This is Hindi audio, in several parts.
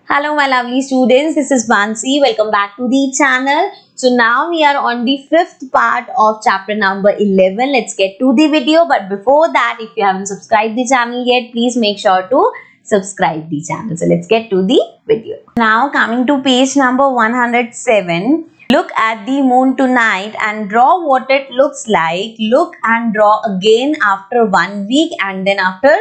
Hello my lovely students, this is Mansi. Welcome back to the channel. So now we are on the fifth part of chapter number 11. Let's get to the video, but before that, if you haven't subscribed the channel yet, please make sure to subscribe the channel. So let's get to the video. Now coming to page number 107. Look at the moon tonight and draw what it looks like. Look and draw again after 1 week and then after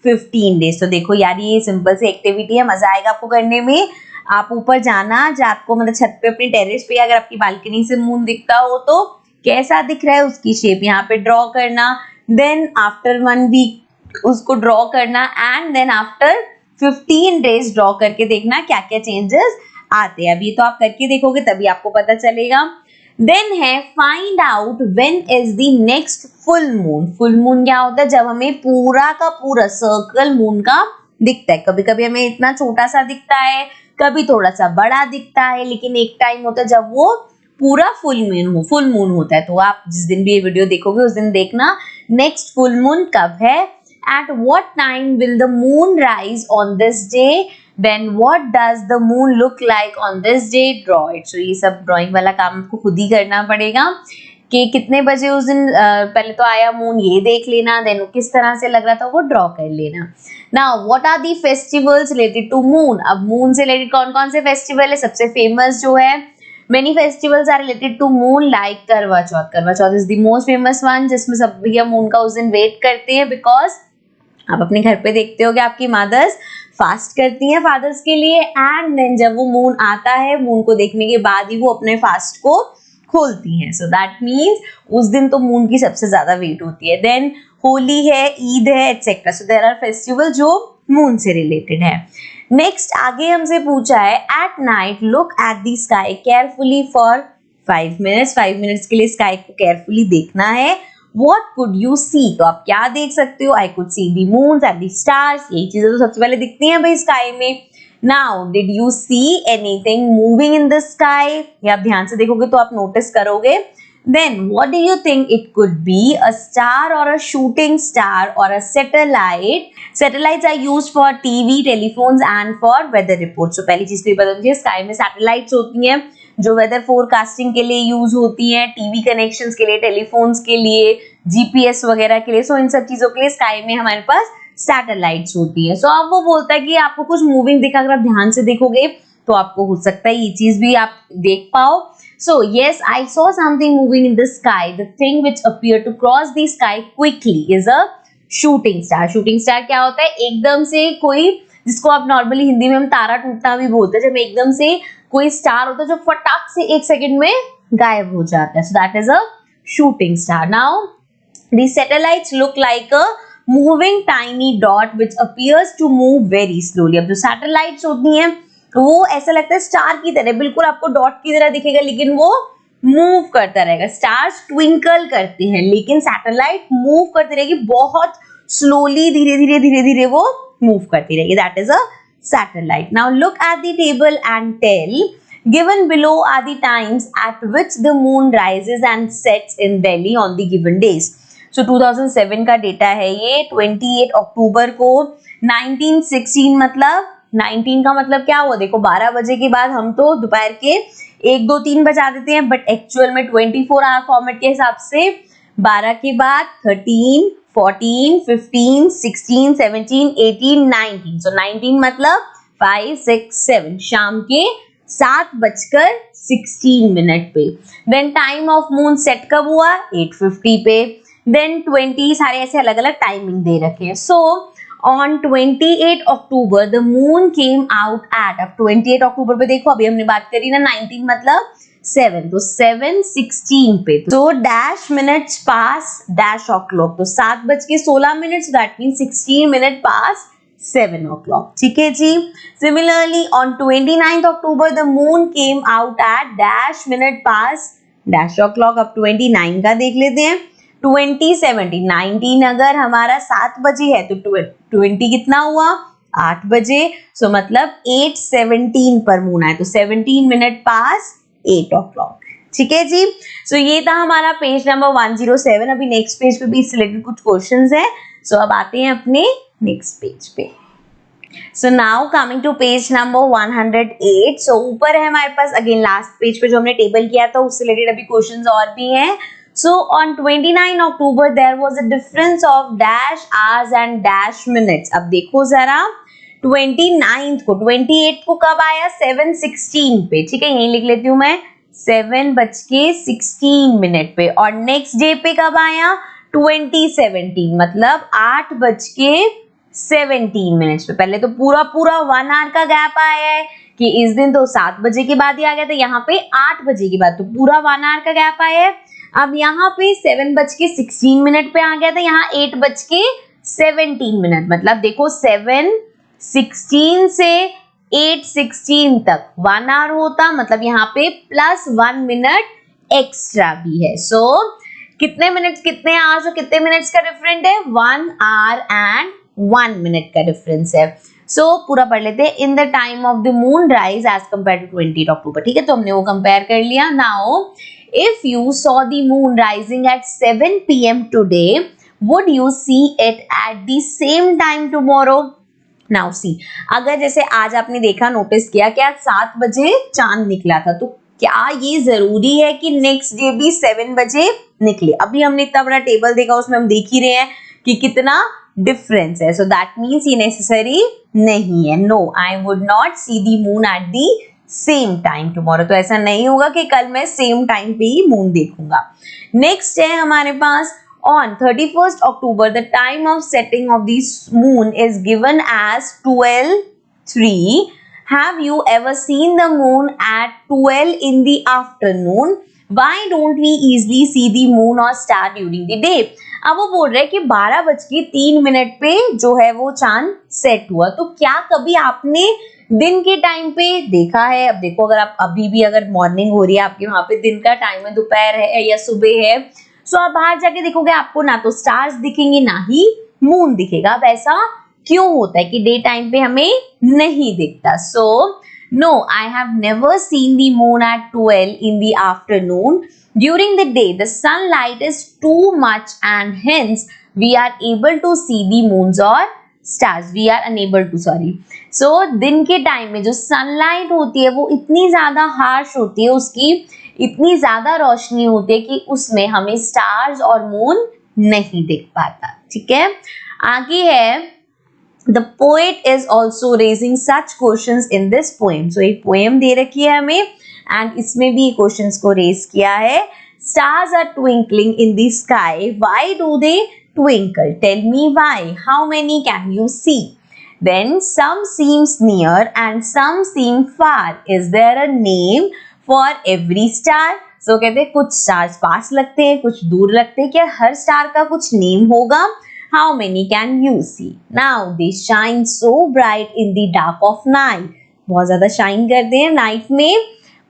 15 days. तो देखो यार ये सिंपल सी एक्टिविटी है, मजा आएगा आपको करने में। आप ऊपर जाना, जब आपको मतलब छत पे अपनी टेरेस पे अगर आपकी बालकनी से मून दिखता हो तो कैसा दिख रहा है उसकी शेप यहाँ पे ड्रॉ करना, देन आफ्टर 1 वीक उसको ड्रॉ करना and then after 15 days draw करके देखना क्या क्या चेंजेस आते हैं। अभी तो आप करके देखोगे तभी आपको पता चलेगा। देन है find out when is the next full moon. Full moon क्या होता है? जब हमें पूरा का पूरा सर्कल मून का दिखता है। कभी कभी हमें इतना छोटा सा दिखता है, कभी थोड़ा सा बड़ा दिखता है, लेकिन एक टाइम होता है जब वो पूरा फुल मून होता है। तो आप जिस दिन भी ये वीडियो देखोगे उस दिन देखना नेक्स्ट फुल मून कब है, at what time will the moon rise on this day, then what does the moon look like on this day, draw it। so ये सब ड्राइंग वाला काम आपको खुद ही करना पड़ेगा कि कितने बजे उस दिन पहले तो आया मून ये देख लेना, देन किस तरह से लग रहा था वो ड्रॉ कर लेना। Now what are the festivals related to moon. अब मून से रिलेटेड कौन कौन से फेस्टिवल है? सबसे फेमस जो है, many festivals are related to moon like Karva Chauth. Karva Chauth is the most famous one, जिसमें सब भैया मून का उस दिन वेट करते हैं, बिकॉज आप अपने घर पे देखते हो कि आपकी मदर्स फास्ट करती हैं फादर्स के लिए, एंड देन जब वो मून आता है, मून को देखने के बाद ही वो अपने फास्ट को खोलती हैं। सो दैट मीन्स उस दिन तो मून की सबसे ज्यादा वेट होती है। देन होली है, ईद है, etcetera. So there are festival जो मून से रिलेटेड है। नेक्स्ट आगे हमसे पूछा है at night look at the sky carefully for 5 minutes. 5 minutes के लिए स्काई को केयरफुली देखना है। What could you see? तो आप क्या देख सकते हो? I could see the moons and the stars। यही चीजें तो सबसे पहले दिखती हैं भाई स्काई में। Now, did you see anything moving in the sky? ये आप ध्यान से देखोगे तो आप नोटिस करोगे। Then, what do you think it could be? A star or a shooting star or a satellite? Satellites are used for TV, telephones and for weather reports। तो पहली चीज तो ये पता होती है, स्काई में सैटेलाइट्स होती हैं जो वेदर फोरकास्टिंग के लिए यूज होती हैं, टीवी कनेक्शंस के लिए, टेलीफोन्स के लिए, जीपीएस वगैरह के लिए। सो इन सब चीजों के लिए स्काई में हमारे पास सैटेलाइट्स होती है। सो अब वो बोलता है कि आपको कुछ मूविंग दिखा, अगर आप ध्यान से देखोगे तो आपको हो सकता है ये चीज भी आप देख पाओ। So yes, I saw something moving in the sky. The thing which appear to cross the sky quickly is a shooting star. Shooting star क्या होता है? एकदम से कोई, जिसको आप नॉर्मली हिंदी में हम तारा टूटना भी बोलते हैं, जब एकदम से कोई स्टार होता है जो फटाक से 1 सेकंड में गायब हो जाता है। So that is a shooting star. Now the satellites look like a moving tiny dot which appears to move very slowly. अब जो सैटेलाइट्स होती हैं वो ऐसा लगता है स्टार की तरह, बिल्कुल आपको डॉट की तरह दिखेगा, लेकिन वो मूव करता रहेगा। स्टार्स ट्विंकल करते हैं लेकिन सैटेलाइट मूव करती रहेगी, बहुत स्लोली, धीरे धीरे वो मूव करती रहेगी। That is a satellite। Now look at the table and tell, given below are the times at which the moon rises and sets in Delhi on the given days। So 2007 का डेटा है ये। 28 अक्टूबर को 1916, मतलब 19 का मतलब क्या हुआ? देखो 12 बजे के बाद हम तो दोपहर के 1, 2, 3 बजा देते हैं, बट एक्चुअल में 24 आवर फॉर्मेट के हिसाब से 12 के बाद 13, 14, 15, 16, 17, 18, 19। सो 19 मतलब 5, 6, 7 शाम के 7:16 पे। Then time of moon set कब हुआ? 8:50 पे। देन 20, सारे ऐसे अलग अलग टाइमिंग दे रखे हैं। So on 28 October the moon came out eight, अब 28 अक्टूबर पे देखो, अभी हमने बात करी ना 19 मतलब 7, तो 7:16 पे, तो डैश मिनट्स पास डैश ओ क्लॉक, तो 7:16, that mean 16 minute pass 7 o'clock। ठीक है जी। Similarly on 29 October the moon came out at dash minute past dash o'clock. अब 29 का देख लेते हैं। 2017, 19 अगर हमारा 7 बजे है तो 20 कितना हुआ? 8 बजे। सो मतलब 8:17 पर मून आए, तो 17 मिनट पास 8 o'clock। ठीक है जी। सो ये था हमारा पेज नंबर 107। अभी नेक्स्ट पेज पे भी इस रिलेटेड कुछ क्वेश्चंस है। सो अब आते हैं अपने नेक्स्ट पेज पे। So now coming to page number 108. सो ऊपर है हमारे पास अगेन लास्ट पेज पे जो हमने टेबल किया था उससे रिलेटेड अभी क्वेश्चंस और भी हैं. So on 29 October there was a difference of dash hours and dash minutes. अब देखो जरा 29 को 28 को कब आया 7:16 पे. ठीक है, यही लिख लेती हूँ मैं 7:16 पे. और नेक्स्ट डे पे कब आया 2017 मतलब 8:17 पे. पहले तो पूरा 1 आवर का गैप आया है कि इस दिन तो 7 बजे के बाद ही आ गया था, यहाँ पे 8 बजे के बाद, तो पूरा 1 आवर का गैप आया है. अब यहाँ पे 7:16 पे आ गया था, यहाँ 8:17 मतलब देखो 7:16 से 8:16 तक 1 आवर होता, मतलब यहाँ पे +1 मिनट एक्स्ट्रा भी है. सो कितने मिनट्स, कितने आवर्स और कितने मिनट्स का डिफरेंट है 1 आवर एंड 1 मिनट का डिफरेंस है. सो पूरा पढ़ लेते हैं. In the time of the moon rise as compare to 20 October. ठीक है, तो हमने वो कंपेयर कर लिया. Now if you saw the moon rising at 7 PM today, would you see it at the same time tomorrow? Now see, अगर जैसे आज आपने देखा, नोटिस किया कि आज 7 बजे चांद निकला था, तो क्या ये जरूरी है कि नेक्स्ट डे भी 7 बजे निकले? अभी हमने इतना बड़ा टेबल देखा, उसमें हम देख ही रहे हैं कि कितना डिफरेंस है. सो दैट मीन्स ये नेसेसरी नहीं है. No, I would not see the moon at the same time tomorrow. तो ऐसा नहीं होगा कि कल मैं सेम टाइम पे ही मून देखूंगा. नेक्स्ट है हमारे पास on 31st October, the time of setting of the moon is given as 12:03. Have you ever seen the moon at 12 in the afternoon? Why don't we easily see the moon or star during the day? अब वो बोल रहे हैं कि 12:03 पे जो है वो चांद सेट हुआ. तो क्या कभी आपने दिन के टाइम पे देखा है? अब देखो, अगर आप अभी भी अगर मॉर्निंग हो रही है आपके, वहां पे दिन का टाइम है, दोपहर है या सुबह है, सो आप बाहर जाके देखोगे आपको ना तो स्टार्स दिखेंगे ना ही मून दिखेगा. अब ऐसा क्यों होता है कि डे टाइम पे हमें नहीं दिखता? So no, I have never seen the moon at 12 in the afternoon. During the day the sunlight is too much and hence we are able to see the moons और stars. We are unable to, sorry. So दिन के टाइम में जो सनलाइट होती है वो इतनी ज्यादा हार्श होती है, उसकी इतनी ज्यादा रोशनी होती है कि उसमें हमें स्टार्स और मून नहीं दिख पाता. ठीक है, आगे है the poet is also raising such questions in this poem. So एक पोएम दे रखी है हमें एंड इसमें भी क्वेश्चंस को रेज किया है. Stars are twinkling in the sky, why do they twinkle? Tell me why. How many can you see? Then some seems near and some seem far. Is there a name for every star? So कहते हैं कुछ stars पास लगते हैं, कुछ दूर लगते हैं. क्या हर स्टार का कुछ नेम होगा? How many can you see? Now they shine so bright in the dark of night. बहुत ज्यादा शाइन करते हैं नाइट में.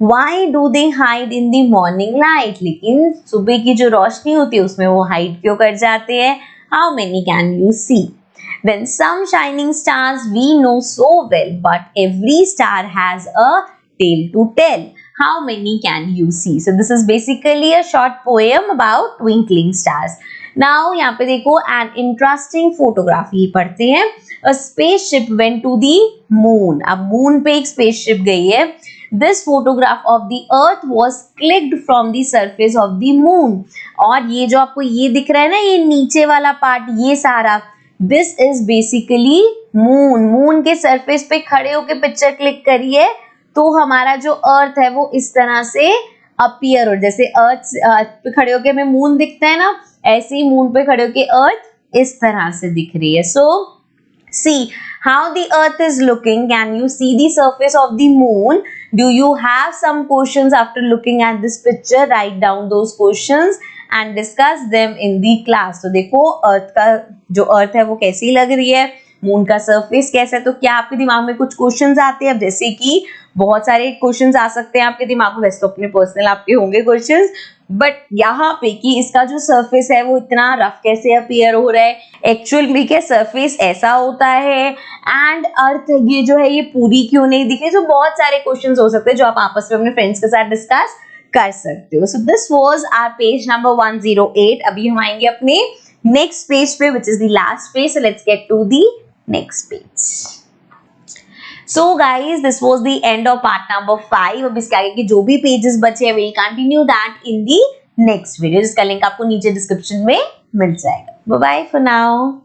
Why do they hide in the morning light? लेकिन सुबह की जो रोशनी होती है उसमें वो हाइड क्यों कर जाते हैं? How many can you see? Then some shining stars we know so well, but every star has a tale to tell. How many can you see? So this is basically a short poem about twinkling stars. Now यहाँ पे देखो an interesting photograph ही पढ़ते हैं. A spaceship went to the moon. अब moon पे एक spaceship गई है. This photograph of the earth was clicked from the surface of the moon. और ये जो आपको ये दिख रहा है ना, ये नीचे वाला पार्ट, ये सारा, this is basically moon. Moon के सरफेस पे खड़े होके पिक्चर क्लिक करिए तो हमारा जो अर्थ है वो इस तरह से अपीयर हो. जैसे अर्थ पे खड़े होके हमें मून दिखता है ना, ऐसे ही मून पे खड़े होके अर्थ इस तरह से दिख रही है. So see how the earth is looking. Can you see the surface of the moon? Do you have some questions after looking at this picture? Write down those questions and discuss them in the class. तो देखो अर्थ का जो अर्थ है वो कैसी लग रही है, मून का सरफेस कैसा है. तो क्या आपके दिमाग में कुछ क्वेश्चंस आते हैं? अब जैसे कि बहुत सारे क्वेश्चंस आ सकते हैं आपके दिमाग में, वैसे तो अपने पर्सनल आपके होंगे क्वेश्चंस, बट यहाँ पे कि इसका जो सरफेस है वो इतना रफ कैसे अपीयर हो रहा है, एक्चुअली क्या सरफेस ऐसा होता है, एंड अर्थ ये जो है ये पूरी क्यों नहीं दिखे. तो बहुत सारे क्वेश्चंस हो सकते हैं जो आप आपस में अपने फ्रेंड्स के साथ डिस्कस कर सकते हो. So this was our page number 108. अभी हम आएंगे अपने नेक्स्ट पेज पे, which is the last page. So let's get to the next page. So guys, this was the end of part number 5. अब इसके आगे के जो भी पेजेस बचे हैं, we'll continue that in the next video, जिसका लिंक आपको नीचे डिस्क्रिप्शन में मिल जाएगा. Bye bye for now.